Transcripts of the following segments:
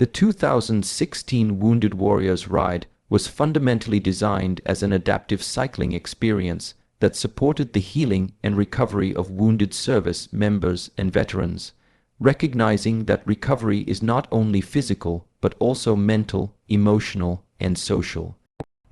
The 2016 Wounded Warriors Ride was fundamentally designed as an adaptive cycling experience that supported the healing and recovery of wounded service members and veterans, recognizing that recovery is not only physical but also mental, emotional, and social.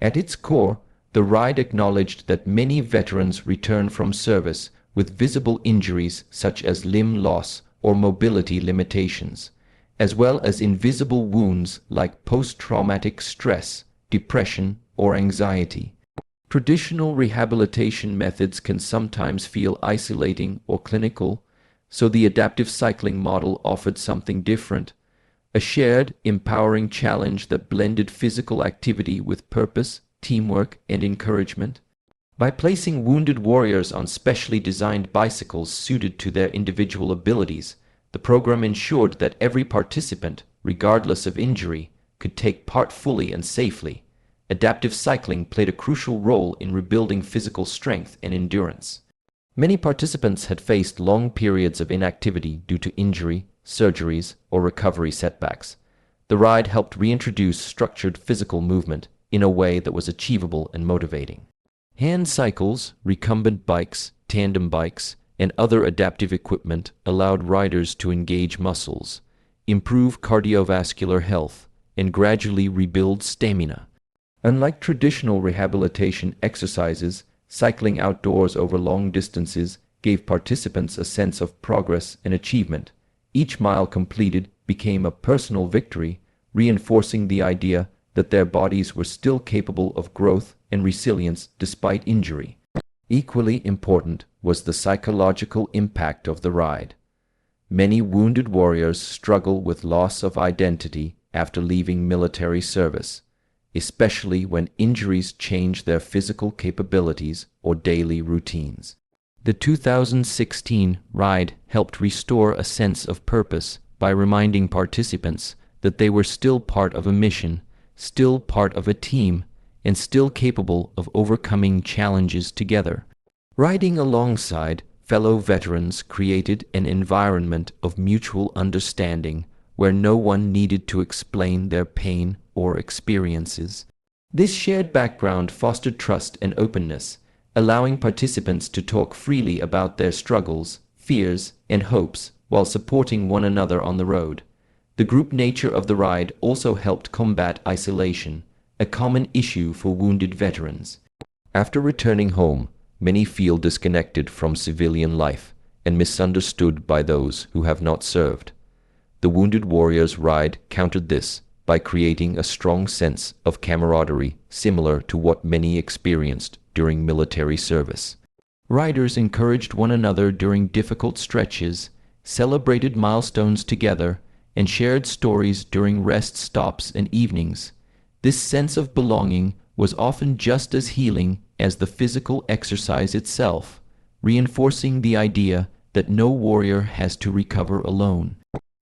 At its core, the ride acknowledged that many veterans return from service with visible injuries such as limb loss or mobility limitations, as well as invisible wounds like post-traumatic stress, depression, or anxiety. Traditional rehabilitation methods can sometimes feel isolating or clinical, so the adaptive cycling model offered something different, a shared, empowering challenge that blended physical activity with purpose, teamwork, and encouragement. By placing wounded warriors on specially designed bicycles suited to their individual abilities, the program ensured that every participant, regardless of injury, could take part fully and safely. Adaptive cycling played a crucial role in rebuilding physical strength and endurance. Many participants had faced long periods of inactivity due to injury, surgeries, or recovery setbacks. The ride helped reintroduce structured physical movement in a way that was achievable and motivating. Hand cycles, recumbent bikes, tandem bikes, and other adaptive equipment allowed riders to engage muscles, improve cardiovascular health, and gradually rebuild stamina. Unlike traditional rehabilitation exercises, cycling outdoors over long distances gave participants a sense of progress and achievement. Each mile completed became a personal victory, reinforcing the idea that their bodies were still capable of growth and resilience despite injury. Equally important was the psychological impact of the ride. Many wounded warriors struggle with loss of identity after leaving military service, especially when injuries change their physical capabilities or daily routines. The 2016 ride helped restore a sense of purpose by reminding participants that they were still part of a mission, still part of a team, and still capable of overcoming challenges together. Riding alongside fellow veterans created an environment of mutual understanding where no one needed to explain their pain or experiences. This shared background fostered trust and openness, allowing participants to talk freely about their struggles, fears, and hopes while supporting one another on the road. The group nature of the ride also helped combat isolation, a common issue for wounded veterans. After returning home, many feel disconnected from civilian life and misunderstood by those who have not served. The Wounded Warriors Ride countered this by creating a strong sense of camaraderie similar to what many experienced during military service. Riders encouraged one another during difficult stretches, celebrated milestones together, and shared stories during rest stops and evenings. This sense of belonging was often just as healing as the physical exercise itself, reinforcing the idea that no warrior has to recover alone.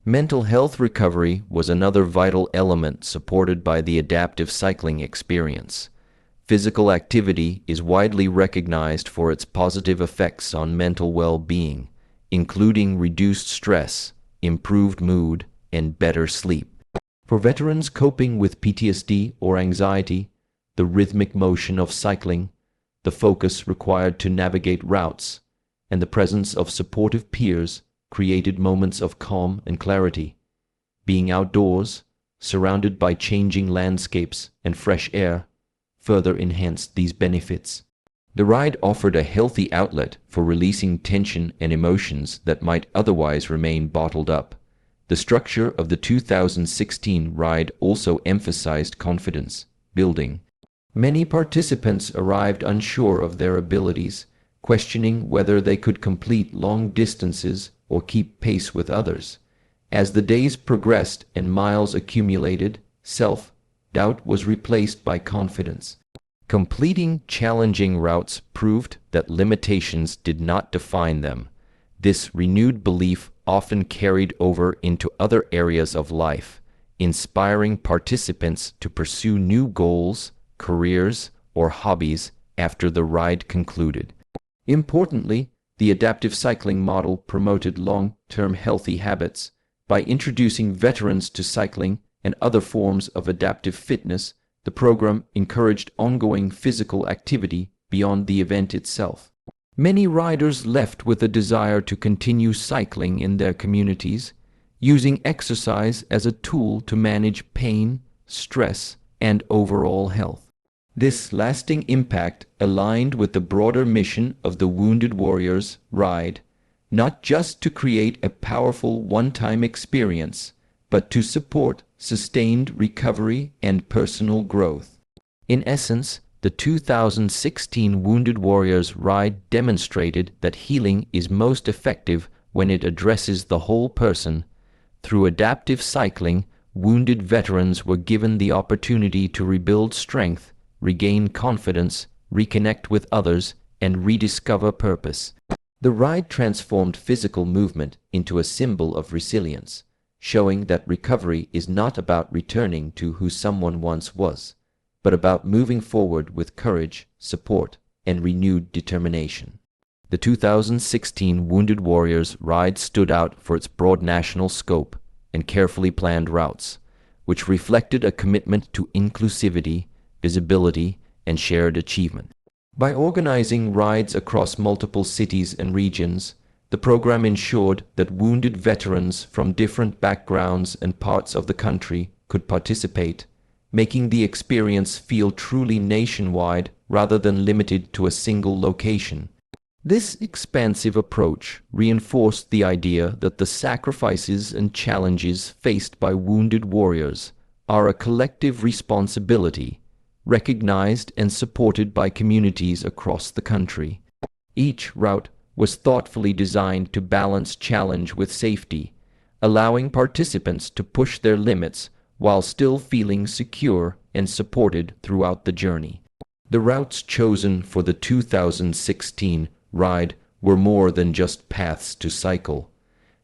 Mental health recovery was another vital element supported by the adaptive cycling experience. Physical activity is widely recognized for its positive effects on mental well-being, including reduced stress, improved mood, and better sleep. For veterans coping with PTSD or anxiety, the rhythmic motion of cycling, the focus required to navigate routes, and the presence of supportive peers created moments of calm and clarity. Being outdoors, surrounded by changing landscapes and fresh air, further enhanced these benefits. The ride offered a healthy outlet for releasing tension and emotions that might otherwise remain bottled up. The structure of the 2016 ride also emphasized confidence building. Many participants arrived unsure of their abilities, questioning whether they could complete long distances or keep pace with others. As the days progressed and miles accumulated, self-doubt was replaced by confidence. Completing challenging routes proved that limitations did not define them. This renewed belief often carried over into other areas of life, inspiring participants to pursue new goals, careers, or hobbies after the ride concluded. Importantly, the adaptive cycling model promoted long-term healthy habits by introducing veterans to cycling and other forms of adaptive fitness, the program encouraged ongoing physical activity beyond the event itself. Many riders left with a desire to continue cycling in their communities, using exercise as a tool to manage pain, stress, and overall health. This lasting impact aligned with the broader mission of the Wounded Warriors Ride, not just to create a powerful one-time experience, but to support sustained recovery and personal growth. In essence, the 2016 Wounded Warriors Ride demonstrated that healing is most effective when it addresses the whole person. Through adaptive cycling, wounded veterans were given the opportunity to rebuild strength, regain confidence, reconnect with others, and rediscover purpose. The ride transformed physical movement into a symbol of resilience, showing that recovery is not about returning to who someone once was, but about moving forward with courage, support, and renewed determination. The 2016 Wounded Warriors Ride stood out for its broad national scope and carefully planned routes, which reflected a commitment to inclusivity, visibility, and shared achievement. By organizing rides across multiple cities and regions, the program ensured that wounded veterans from different backgrounds and parts of the country could participate, making the experience feel truly nationwide rather than limited to a single location. This expansive approach reinforced the idea that the sacrifices and challenges faced by wounded warriors are a collective responsibility, recognized and supported by communities across the country. Each route was thoughtfully designed to balance challenge with safety, allowing participants to push their limits while still feeling secure and supported throughout the journey. The routes chosen for the 2016 ride were more than just paths to cycle.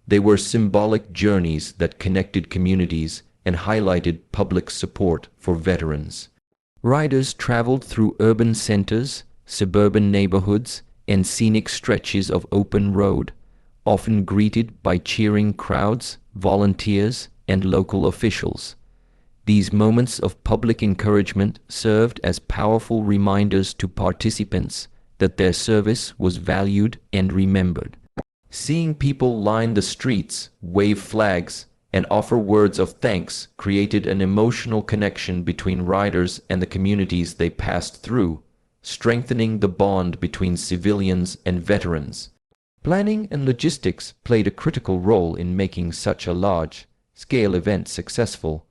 They were symbolic journeys that connected communities and highlighted public support for veterans. Riders traveled through urban centers, suburban neighborhoods, and scenic stretches of open road, often greeted by cheering crowds, volunteers, and local officials. These moments of public encouragement served as powerful reminders to participants that their service was valued and remembered. Seeing people line the streets, wave flags, and offer words of thanks created an emotional connection between riders and the communities they passed through, strengthening the bond between civilians and veterans. Planning and logistics played a critical role in making such a large-scale event successful.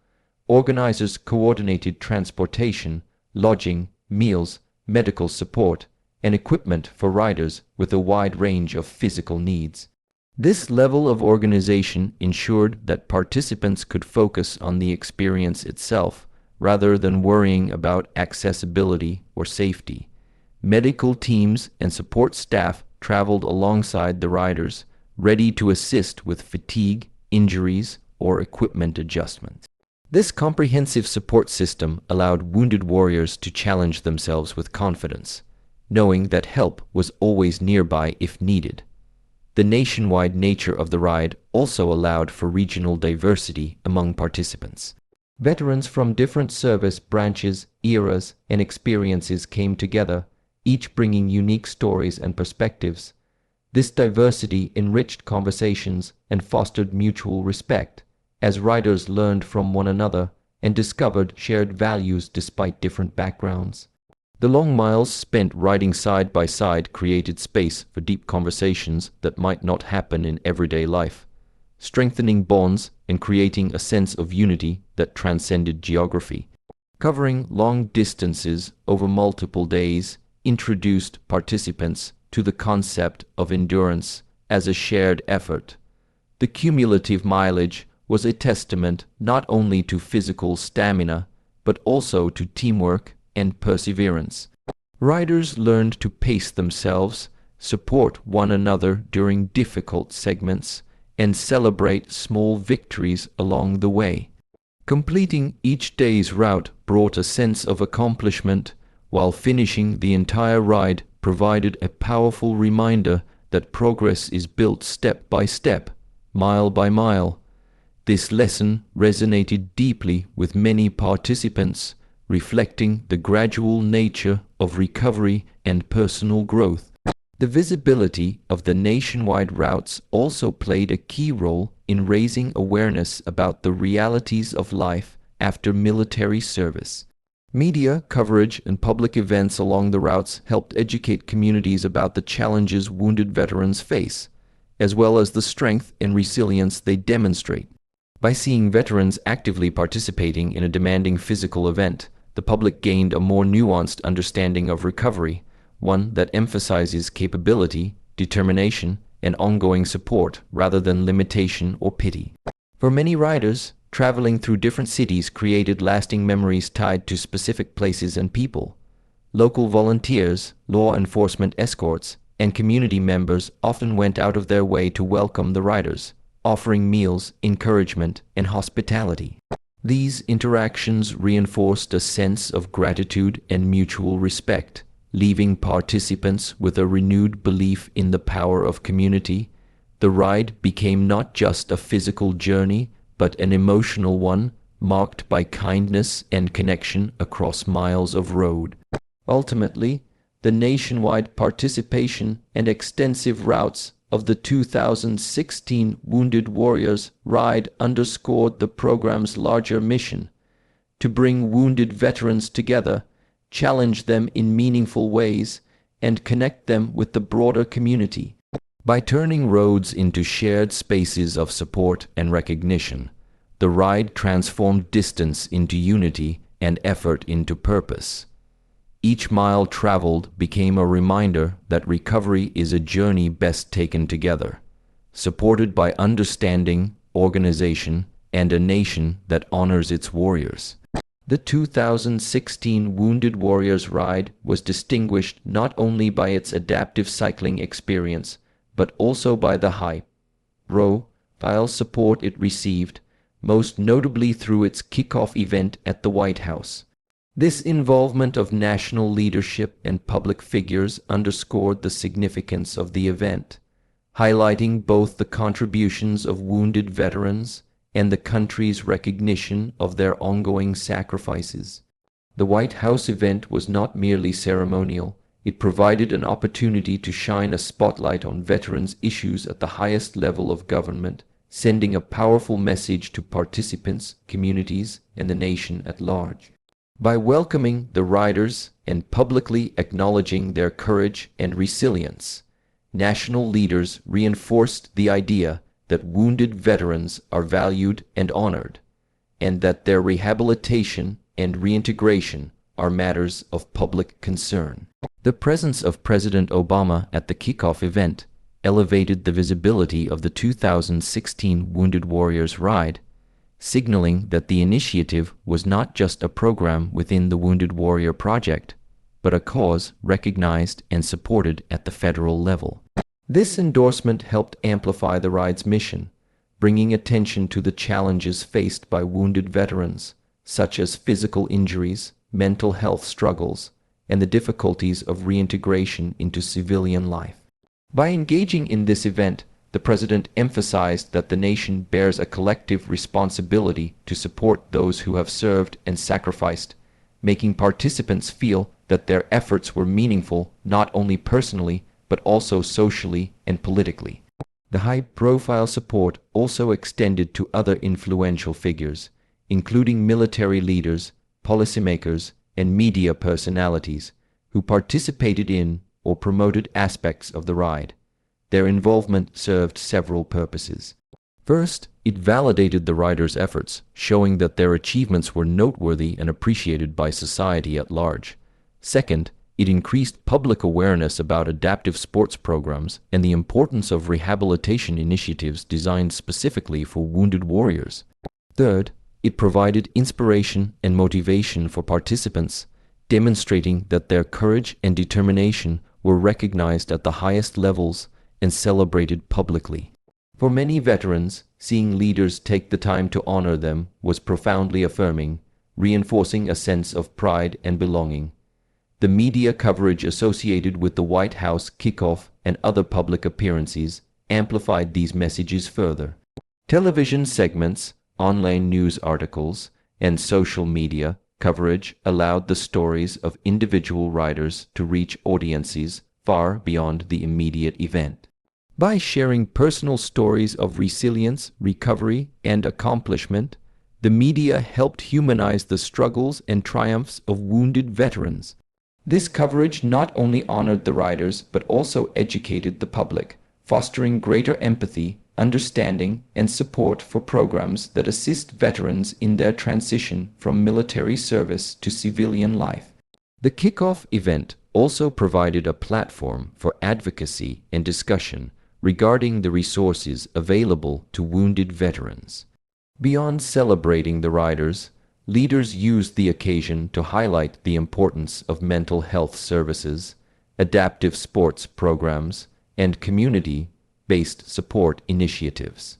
Organizers coordinated transportation, lodging, meals, medical support, and equipment for riders with a wide range of physical needs. This level of organization ensured that participants could focus on the experience itself rather than worrying about accessibility or safety. Medical teams and support staff traveled alongside the riders, ready to assist with fatigue, injuries, or equipment adjustments. This comprehensive support system allowed wounded warriors to challenge themselves with confidence, knowing that help was always nearby if needed. The nationwide nature of the ride also allowed for regional diversity among participants. Veterans from different service branches, eras, and experiences came together, each bringing unique stories and perspectives. This diversity enriched conversations and fostered mutual respect, as riders learned from one another and discovered shared values despite different backgrounds. The long miles spent riding side by side created space for deep conversations that might not happen in everyday life, strengthening bonds and creating a sense of unity that transcended geography. Covering long distances over multiple days introduced participants to the concept of endurance as a shared effort. The cumulative mileage was a testament not only to physical stamina, but also to teamwork and perseverance. Riders learned to pace themselves, support one another during difficult segments, and celebrate small victories along the way. Completing each day's route brought a sense of accomplishment, while finishing the entire ride provided a powerful reminder that progress is built step by step, mile by mile. This lesson resonated deeply with many participants, reflecting the gradual nature of recovery and personal growth. The visibility of the nationwide routes also played a key role in raising awareness about the realities of life after military service. Media coverage and public events along the routes helped educate communities about the challenges wounded veterans face, as well as the strength and resilience they demonstrate. By seeing veterans actively participating in a demanding physical event, the public gained a more nuanced understanding of recovery, one that emphasizes capability, determination, and ongoing support rather than limitation or pity. For many riders, traveling through different cities created lasting memories tied to specific places and people. Local volunteers, law enforcement escorts, and community members often went out of their way to welcome the riders, offering meals, encouragement, and hospitality. These interactions reinforced a sense of gratitude and mutual respect, leaving participants with a renewed belief in the power of community. The ride became not just a physical journey, but an emotional one, marked by kindness and connection across miles of road. Ultimately, the nationwide participation and extensive routes of the 2016 Wounded Warriors Ride underscored the program's larger mission: to bring wounded veterans together, challenge them in meaningful ways, and connect them with the broader community. By turning roads into shared spaces of support and recognition, the ride transformed distance into unity and effort into purpose. Each mile traveled became a reminder that recovery is a journey best taken together, supported by understanding, organization, and a nation that honors its warriors. The 2016 Wounded Warriors Ride was distinguished not only by its adaptive cycling experience, but also by the high-profile support it received, most notably through its kickoff event at the White House. This involvement of national leadership and public figures underscored the significance of the event, highlighting both the contributions of wounded veterans and the country's recognition of their ongoing sacrifices. The White House event was not merely ceremonial. It provided an opportunity to shine a spotlight on veterans' issues at the highest level of government, sending a powerful message to participants, communities, and the nation at large. By welcoming the riders and publicly acknowledging their courage and resilience, national leaders reinforced the idea that wounded veterans are valued and honored, and that their rehabilitation and reintegration are matters of public concern. The presence of President Obama at the kickoff event elevated the visibility of the 2016 Wounded Warriors Ride, signaling that the initiative was not just a program within the Wounded Warrior Project, but a cause recognized and supported at the federal level. This endorsement helped amplify the ride's mission, bringing attention to the challenges faced by wounded veterans, such as physical injuries, mental health struggles, and the difficulties of reintegration into civilian life. By engaging in this event, the President emphasized that the nation bears a collective responsibility to support those who have served and sacrificed, making participants feel that their efforts were meaningful not only personally, but also socially and politically. The high-profile support also extended to other influential figures, including military leaders, policymakers, and media personalities, who participated in or promoted aspects of the ride. Their involvement served several purposes. First, it validated the riders' efforts, showing that their achievements were noteworthy and appreciated by society at large. Second, it increased public awareness about adaptive sports programs and the importance of rehabilitation initiatives designed specifically for wounded warriors. Third, it provided inspiration and motivation for participants, demonstrating that their courage and determination were recognized at the highest levels and celebrated publicly. For many veterans, seeing leaders take the time to honor them was profoundly affirming, reinforcing a sense of pride and belonging. The media coverage associated with the White House kickoff and other public appearances amplified these messages further. Television segments, online news articles, and social media coverage allowed the stories of individual riders to reach audiences far beyond the immediate event. By sharing personal stories of resilience, recovery, and accomplishment, the media helped humanize the struggles and triumphs of wounded veterans. This coverage not only honored the riders but also educated the public, fostering greater empathy, understanding, and support for programs that assist veterans in their transition from military service to civilian life. The kickoff event also provided a platform for advocacy and discussion regarding the resources available to wounded veterans. Beyond celebrating the riders, leaders used the occasion to highlight the importance of mental health services, adaptive sports programs, and community-based support initiatives.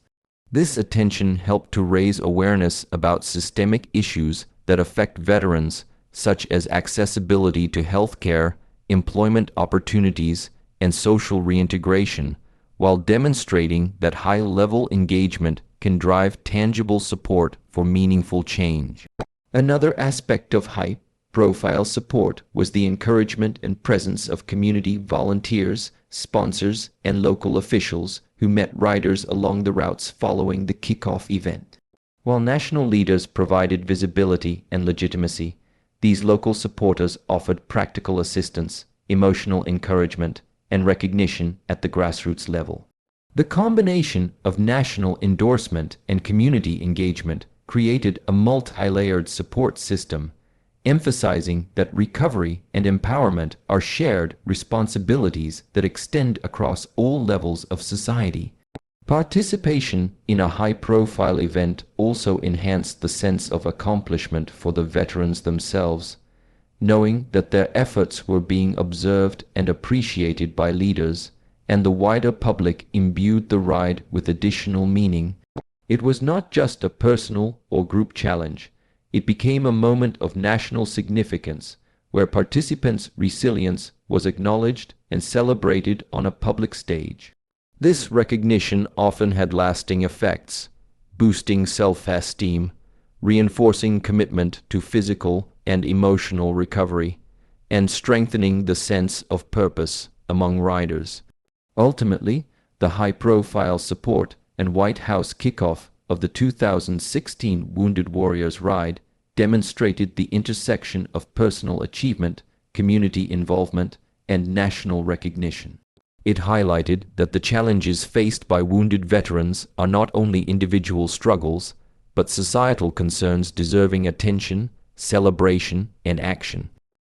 This attention helped to raise awareness about systemic issues that affect veterans, such as accessibility to health care, employment opportunities, and social reintegration, while demonstrating that high-level engagement can drive tangible support for meaningful change. Another aspect of high-profile support was the encouragement and presence of community volunteers, sponsors, and local officials who met riders along the routes following the kickoff event. While national leaders provided visibility and legitimacy, these local supporters offered practical assistance, emotional encouragement, and recognition at the grassroots level. The combination of national endorsement and community engagement created a multi-layered support system, emphasizing that recovery and empowerment are shared responsibilities that extend across all levels of society. Participation in a high-profile event also enhanced the sense of accomplishment for the veterans themselves, knowing that their efforts were being observed and appreciated by leaders, and the wider public imbued the ride with additional meaning. It was not just a personal or group challenge. It became a moment of national significance, where participants' resilience was acknowledged and celebrated on a public stage. This recognition often had lasting effects, boosting self-esteem, reinforcing commitment to physical and emotional recovery, and strengthening the sense of purpose among riders. Ultimately, the high-profile support and White House kickoff of the 2016 Wounded Warriors Ride demonstrated the intersection of personal achievement, community involvement, and national recognition. It highlighted that the challenges faced by wounded veterans are not only individual struggles, but societal concerns deserving attention, celebration, and action.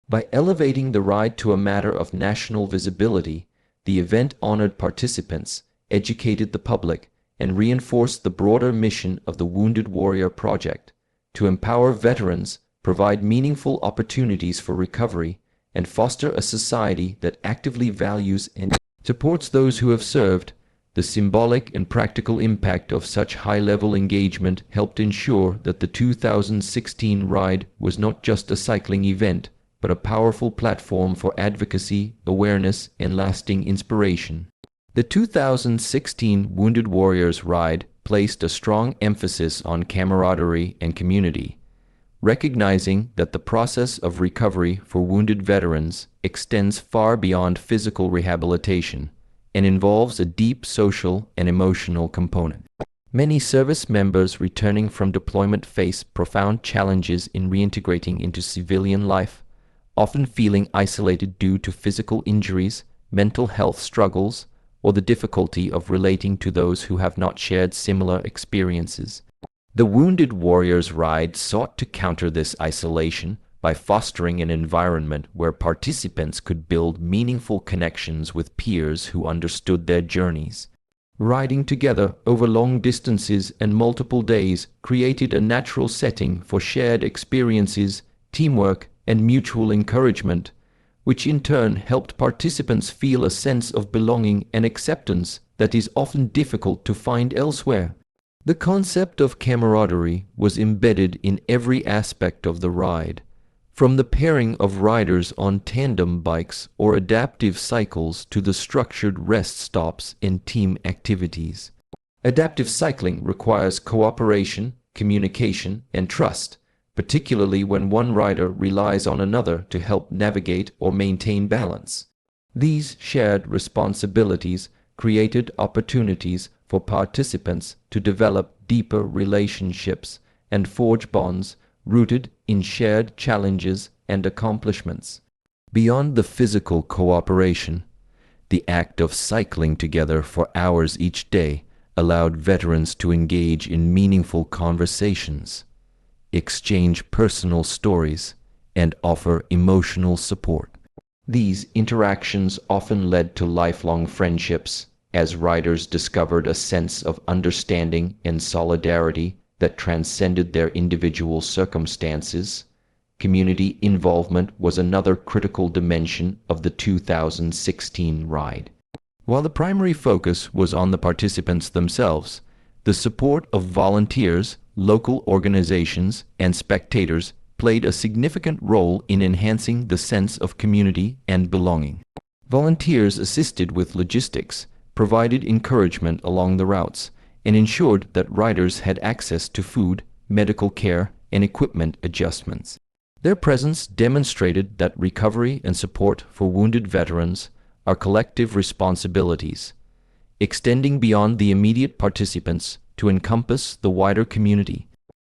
By elevating the ride to a matter of national visibility, the event honored participants, educated the public, and reinforced the broader mission of the Wounded Warrior Project to empower veterans, provide meaningful opportunities for recovery, and foster a society that actively values and supports those who have served. The symbolic and practical impact of such high-level engagement helped ensure that the 2016 ride was not just a cycling event, but a powerful platform for advocacy, awareness, and lasting inspiration. The 2016 Wounded Warriors Ride placed a strong emphasis on camaraderie and community, recognizing that the process of recovery for wounded veterans extends far beyond physical rehabilitation and involves a deep social and emotional component. Many service members returning from deployment face profound challenges in reintegrating into civilian life, often feeling isolated due to physical injuries, mental health struggles, or the difficulty of relating to those who have not shared similar experiences. The Wounded Warriors Ride sought to counter this isolation by fostering an environment where participants could build meaningful connections with peers who understood their journeys. Riding together over long distances and multiple days created a natural setting for shared experiences, teamwork, and mutual encouragement, which in turn helped participants feel a sense of belonging and acceptance that is often difficult to find elsewhere. The concept of camaraderie was embedded in every aspect of the ride, from the pairing of riders on tandem bikes or adaptive cycles to the structured rest stops and team activities. Adaptive cycling requires cooperation, communication, and trust, particularly when one rider relies on another to help navigate or maintain balance. These shared responsibilities created opportunities for participants to develop deeper relationships and forge bonds rooted in shared challenges and accomplishments. Beyond the physical cooperation, the act of cycling together for hours each day allowed veterans to engage in meaningful conversations, exchange personal stories, and offer emotional support. These interactions often led to lifelong friendships, as riders discovered a sense of understanding and solidarity that transcended their individual circumstances. Community involvement was another critical dimension of the 2016 ride. While the primary focus was on the participants themselves, the support of volunteers, local organizations, and spectators played a significant role in enhancing the sense of community and belonging. Volunteers assisted with logistics, provided encouragement along the routes, and ensured that riders had access to food, medical care, and equipment adjustments. Their presence demonstrated that recovery and support for wounded veterans are collective responsibilities, extending beyond the immediate participants to encompass the wider community.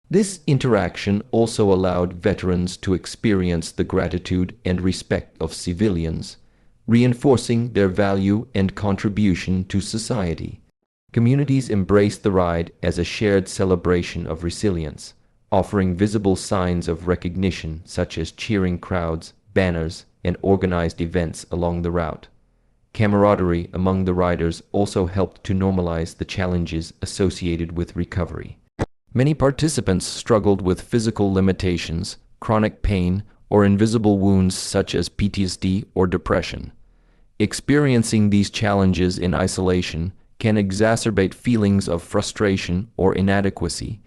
This interaction also allowed veterans to experience the gratitude and respect of civilians, reinforcing their value and contribution to society. Communities embraced the ride as a shared celebration of resilience, offering visible signs of recognition such as cheering crowds, banners, and organized events along the route. Camaraderie among the riders also helped to normalize the challenges associated with recovery. Many participants struggled with physical limitations, chronic pain, or invisible wounds such as PTSD or depression. Experiencing these challenges in isolation can exacerbate feelings of frustration or inadequacy.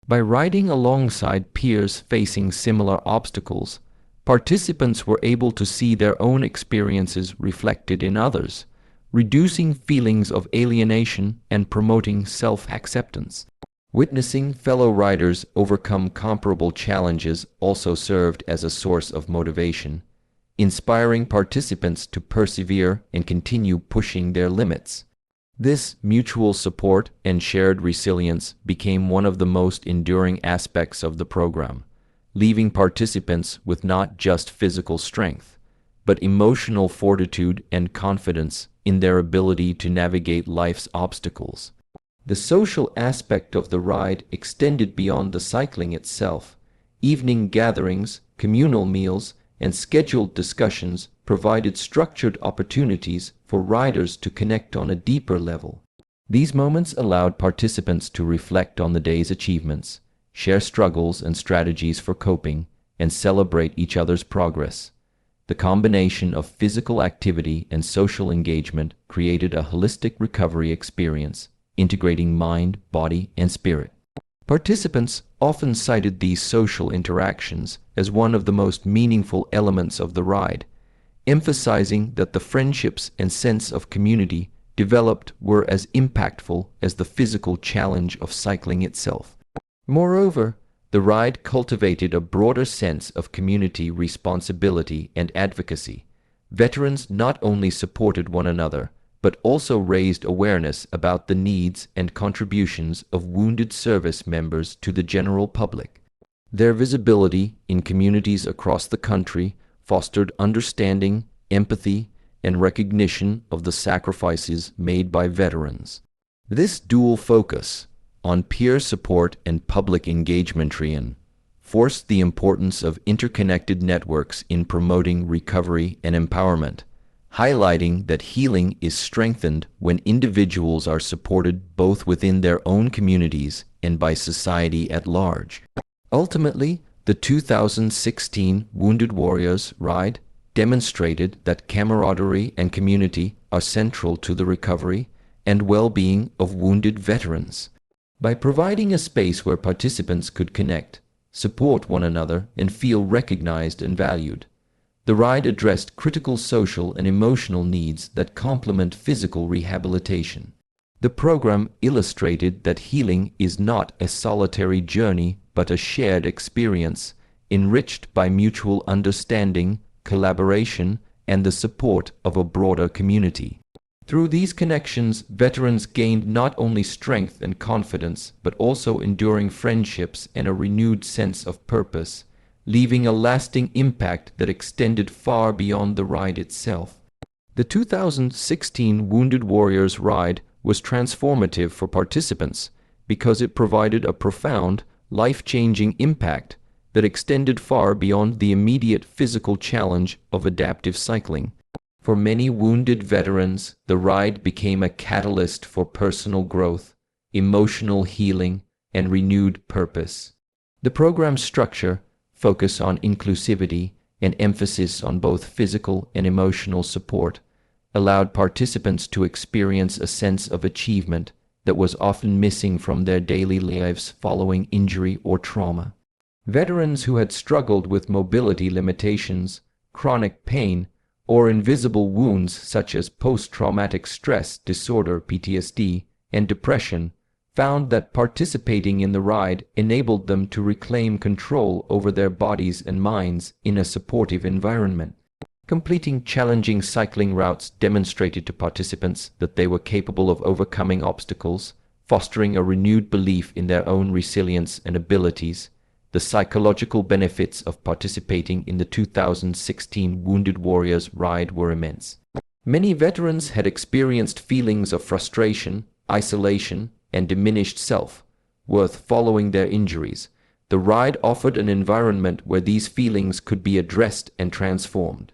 By riding alongside peers facing similar obstacles, participants were able to see their own experiences reflected in others, reducing feelings of alienation and promoting self-acceptance. Witnessing fellow riders overcome comparable challenges also served as a source of motivation, inspiring participants to persevere and continue pushing their limits. This mutual support and shared resilience became one of the most enduring aspects of the program, leaving participants with not just physical strength, but emotional fortitude and confidence in their ability to navigate life's obstacles. The social aspect of the ride extended beyond the cycling itself. Evening gatherings, communal meals, and scheduled discussions provided structured opportunities for riders to connect on a deeper level. These moments allowed participants to reflect on the day's achievements, share struggles and strategies for coping, and celebrate each other's progress. The combination of physical activity and social engagement created a holistic recovery experience, integrating mind, body, and spirit. Participants often cited these social interactions as one of the most meaningful elements of the ride, emphasizing that the friendships and sense of community developed were as impactful as the physical challenge of cycling itself. Moreover, the ride cultivated a broader sense of community responsibility and advocacy. Veterans not only supported one another, but also raised awareness about the needs and contributions of wounded service members to the general public. Their visibility in communities across the country fostered understanding, empathy, and recognition of the sacrifices made by veterans. This dual focus on peer support and public engagement reinforced the importance of interconnected networks in promoting recovery and empowerment, highlighting that healing is strengthened when individuals are supported both within their own communities and by society at large. Ultimately, the 2016 Wounded Warriors Ride demonstrated that camaraderie and community are central to the recovery and well-being of wounded veterans. By providing a space where participants could connect, support one another, and feel recognized and valued, the ride addressed critical social and emotional needs that complement physical rehabilitation. The program illustrated that healing is not a solitary journey but a shared experience, enriched by mutual understanding, collaboration, and the support of a broader community. Through these connections, veterans gained not only strength and confidence, but also enduring friendships and a renewed sense of purpose, leaving a lasting impact that extended far beyond the ride itself. The 2016 Wounded Warriors Ride was transformative for participants because it provided a profound, life-changing impact that extended far beyond the immediate physical challenge of adaptive cycling. For many wounded veterans, the ride became a catalyst for personal growth, emotional healing, and renewed purpose. The program's structure, focus on inclusivity, and emphasis on both physical and emotional support, allowed participants to experience a sense of achievement that was often missing from their daily lives following injury or trauma. Veterans who had struggled with mobility limitations, chronic pain, or invisible wounds such as post-traumatic stress disorder (PTSD) and depression found that participating in the ride enabled them to reclaim control over their bodies and minds in a supportive environment. Completing challenging cycling routes demonstrated to participants that they were capable of overcoming obstacles, fostering a renewed belief in their own resilience and abilities. The psychological benefits of participating in the 2016 Wounded Warriors Ride were immense. Many veterans had experienced feelings of frustration, isolation, and diminished self-worth following their injuries. The ride offered an environment where these feelings could be addressed and transformed.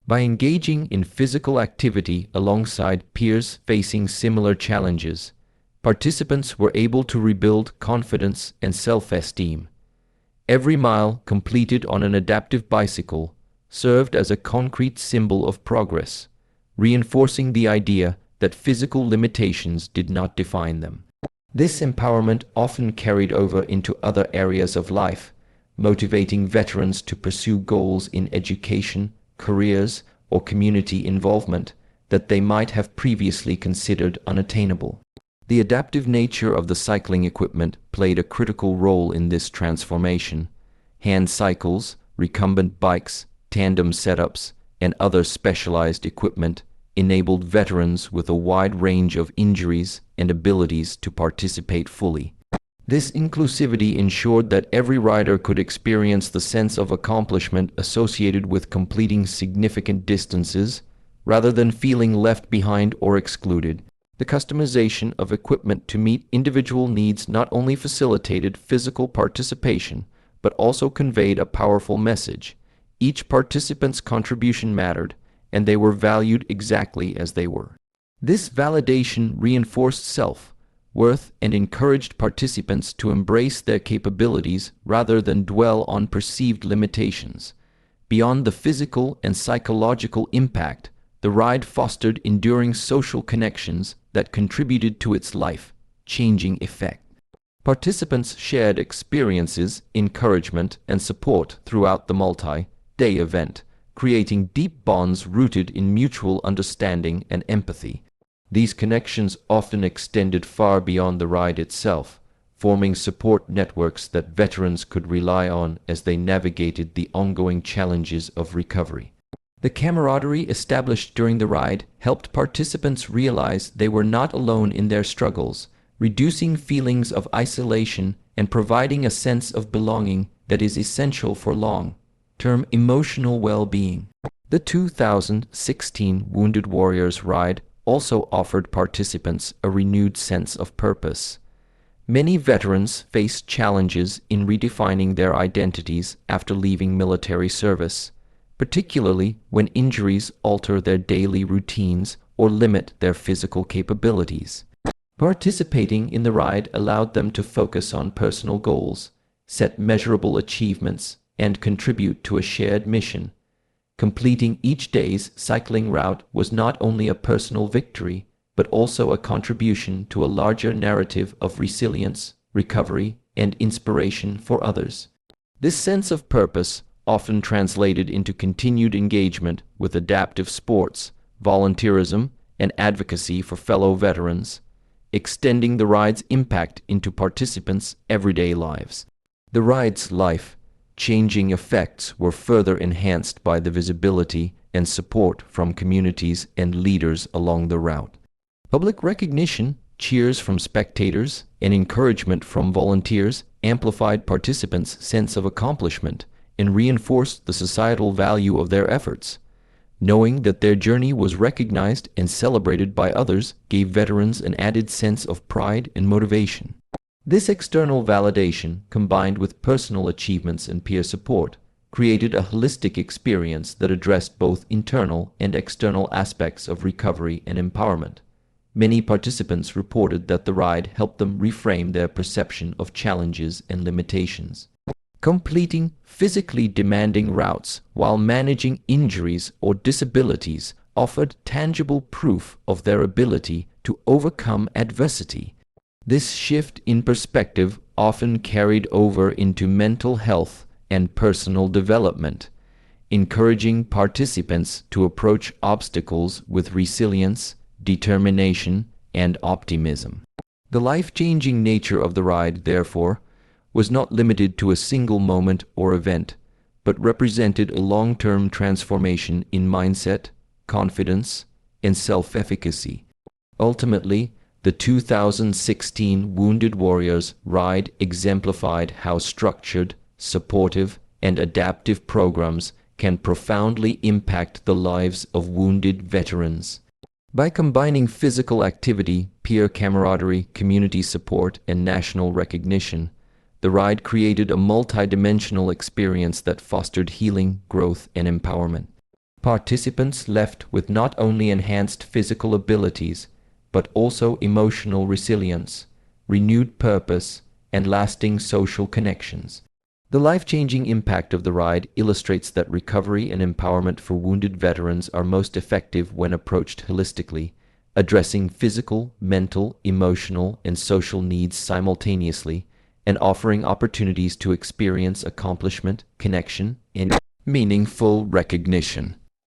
By engaging in physical activity alongside peers facing similar challenges, participants were able to rebuild confidence and self-esteem. Every mile completed on an adaptive bicycle served as a concrete symbol of progress, reinforcing the idea that physical limitations did not define them. This empowerment often carried over into other areas of life, motivating veterans to pursue goals in education, careers, or community involvement that they might have previously considered unattainable. The adaptive nature of the cycling equipment played a critical role in this transformation. Hand cycles, recumbent bikes, tandem setups, and other specialized equipment enabled veterans with a wide range of injuries and abilities to participate fully. This inclusivity ensured that every rider could experience the sense of accomplishment associated with completing significant distances, rather than feeling left behind or excluded. The customization of equipment to meet individual needs not only facilitated physical participation, but also conveyed a powerful message. Each participant's contribution mattered, and they were valued exactly as they were. This validation reinforced self-worth and encouraged participants to embrace their capabilities rather than dwell on perceived limitations. Beyond the physical and psychological impact, the ride fostered enduring social connections that contributed to its life-changing effect. Participants shared experiences, encouragement, and support throughout the multi-day event, creating deep bonds rooted in mutual understanding and empathy. These connections often extended far beyond the ride itself, forming support networks that veterans could rely on as they navigated the ongoing challenges of recovery. The camaraderie established during the ride helped participants realize they were not alone in their struggles, reducing feelings of isolation and providing a sense of belonging that is essential for long-term emotional well-being. The 2016 Wounded Warriors Ride also offered participants a renewed sense of purpose. Many veterans faced challenges in redefining their identities after leaving military service, particularly when injuries alter their daily routines or limit their physical capabilities. Participating in the ride allowed them to focus on personal goals, set measurable achievements, and contribute to a shared mission. Completing each day's cycling route was not only a personal victory, but also a contribution to a larger narrative of resilience, recovery, and inspiration for others. This sense of purpose often translated into continued engagement with adaptive sports, volunteerism, and advocacy for fellow veterans. extending the ride's impact into participants' everyday lives. The ride's life-changing effects were further enhanced by the visibility and support from communities and leaders along the route. Public recognition, cheers from spectators, and encouragement from volunteers amplified participants' sense of accomplishment and reinforced the societal value of their efforts. Knowing that their journey was recognized and celebrated by others gave veterans an added sense of pride and motivation. This external validation, combined with personal achievements and peer support, created a holistic experience that addressed both internal and external aspects of recovery and empowerment. Many participants reported that the ride helped them reframe their perception of challenges and limitations. Completing physically demanding routes while managing injuries or disabilities offered tangible proof of their ability to overcome adversity. This shift in perspective often carried over into mental health and personal development, encouraging participants to approach obstacles with resilience, determination, and optimism. The life-changing nature of the ride, therefore, was not limited to a single moment or event, but represented a long-term transformation in mindset, confidence, and self-efficacy. Ultimately, the 2016 Wounded Warriors Ride exemplified how structured, supportive, and adaptive programs can profoundly impact the lives of wounded veterans. By combining physical activity, peer camaraderie, community support, and national recognition, the ride created a multidimensional experience that fostered healing, growth, and empowerment. Participants left with not only enhanced physical abilities, but also emotional resilience, renewed purpose, and lasting social connections. The life-changing impact of the ride illustrates that recovery and empowerment for wounded veterans are most effective when approached holistically, addressing physical, mental, emotional, and social needs simultaneously, and offering opportunities to experience accomplishment, connection, and meaningful recognition.